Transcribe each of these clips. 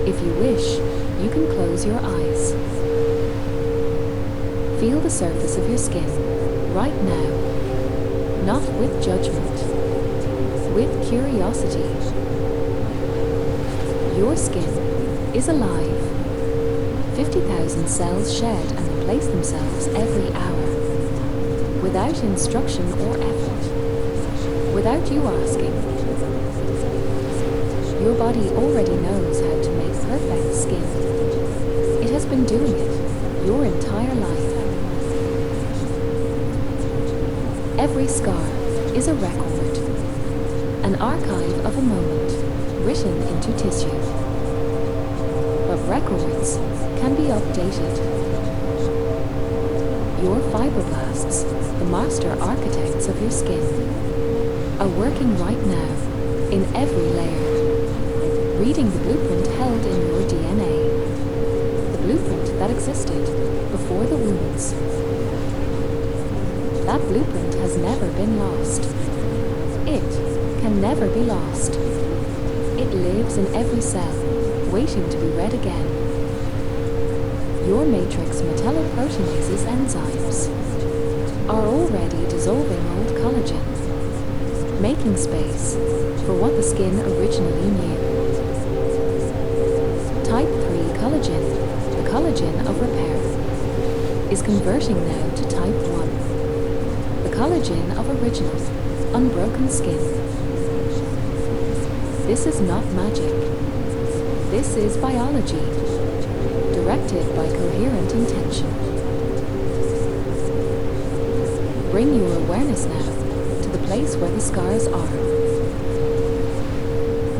If you wish, you can close your eyes. Feel the surface of your skin right now, not with judgment, with curiosity. Your skin is alive. 50,000 cells shed and replace themselves every hour, without instruction or effort, without you asking. Your body already knows how to make perfect skin. It has been doing it your entire life. Every scar is a record, an archive of a moment written into tissue. But records can be updated. Your fibroblasts, the master architects of your skin, are working right now in every layer, reading the blueprint held in your DNA, the blueprint that existed before the wounds. That blueprint has never been lost. It can never be lost. It lives in every cell, waiting to be read again. Your matrix metalloproteinases enzymes are already dissolving old collagen, making space for what the skin originally knew. Type 3 collagen, the collagen of repair, is converting now to type 1, the collagen of original, unbroken skin. This is not magic. This is biology, directed by coherent intention. Bring your awareness now to the place where the scars are.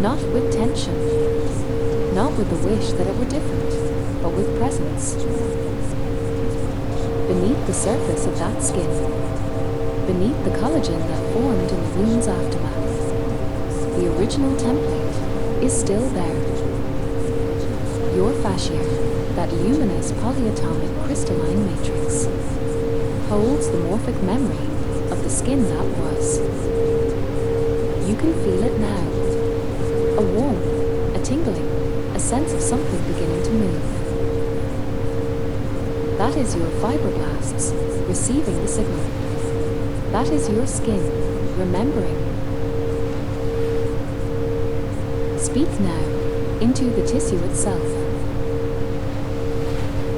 Not with tension, not with the wish that it were different, but with presence. Beneath the surface of that skin, beneath the collagen that formed in the wound's aftermath, the original template is still there. Your fascia, that luminous polyatomic crystalline matrix, holds the morphic memory of the skin that was. You can feel it now. A warmth, a tingling, a sense of something beginning to move. That is your fibroblasts receiving the signal. That is your skin remembering. Speak now into the tissue itself.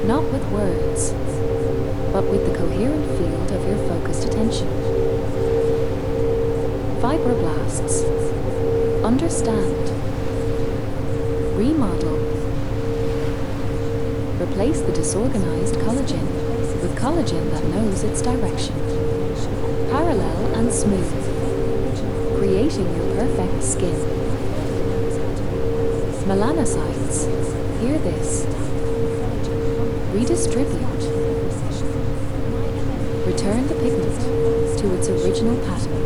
Not with words, but with the coherent field of your focused attention. Fibroblasts, understand, remodel, replace the disorganized collagen with collagen that knows its direction, parallel and smooth, creating your perfect skin. Melanocytes, hear this. Redistribute. Return the pigment to its original pattern,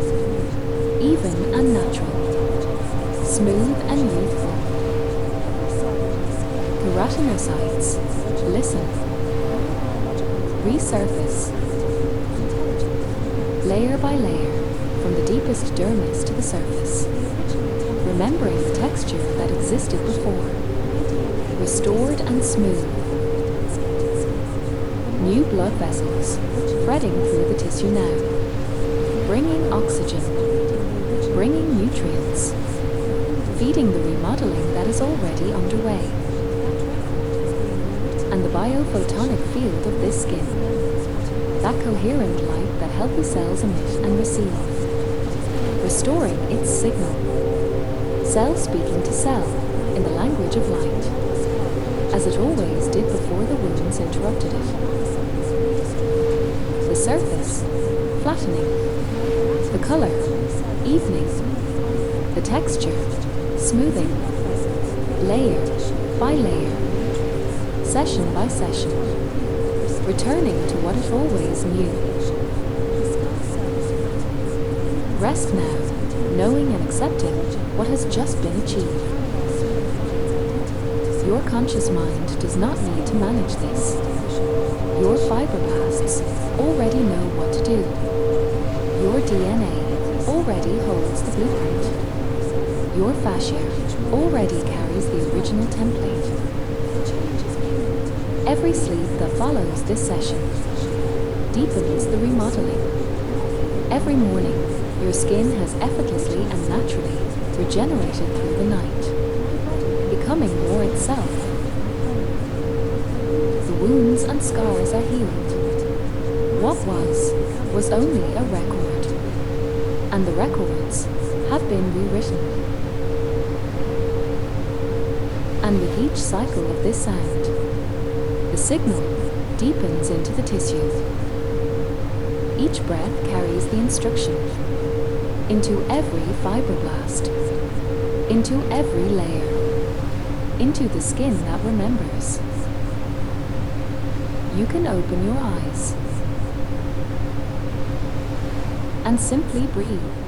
even and natural, smooth and youthful. Keratinocytes, listen. Resurface. Layer by layer, from the deepest dermis to the surface, remembering the texture that existed before, restored and smooth. New blood vessels, threading through the tissue now, bringing oxygen, bringing nutrients, feeding the remodeling that is already underway. And the biophotonic field of this skin, that coherent light that healthy cells emit and receive, restoring its signal, cell speaking to cell in the language of light, as it always did before the wounds interrupted it. The surface, flattening, the color, evening, the texture, smoothing, layer by layer, session by session, returning to what it always knew. Rest now, knowing and accepting what has just been achieved. Your conscious mind does not need to manage this. Your fibroblasts already know what to do. Your DNA already holds the blueprint. Your fascia already carries the original template. Every sleep that follows this session deepens the remodeling. Every morning, your skin has effortlessly and naturally regenerated through the night, becoming more itself. The wounds and scars are healed. What was only a record, and the records have been rewritten. And with each cycle of this sound, the signal deepens into the tissue. Each breath carries the instruction into every fibroblast, into every layer, into the skin that remembers. You can open your eyes and simply breathe.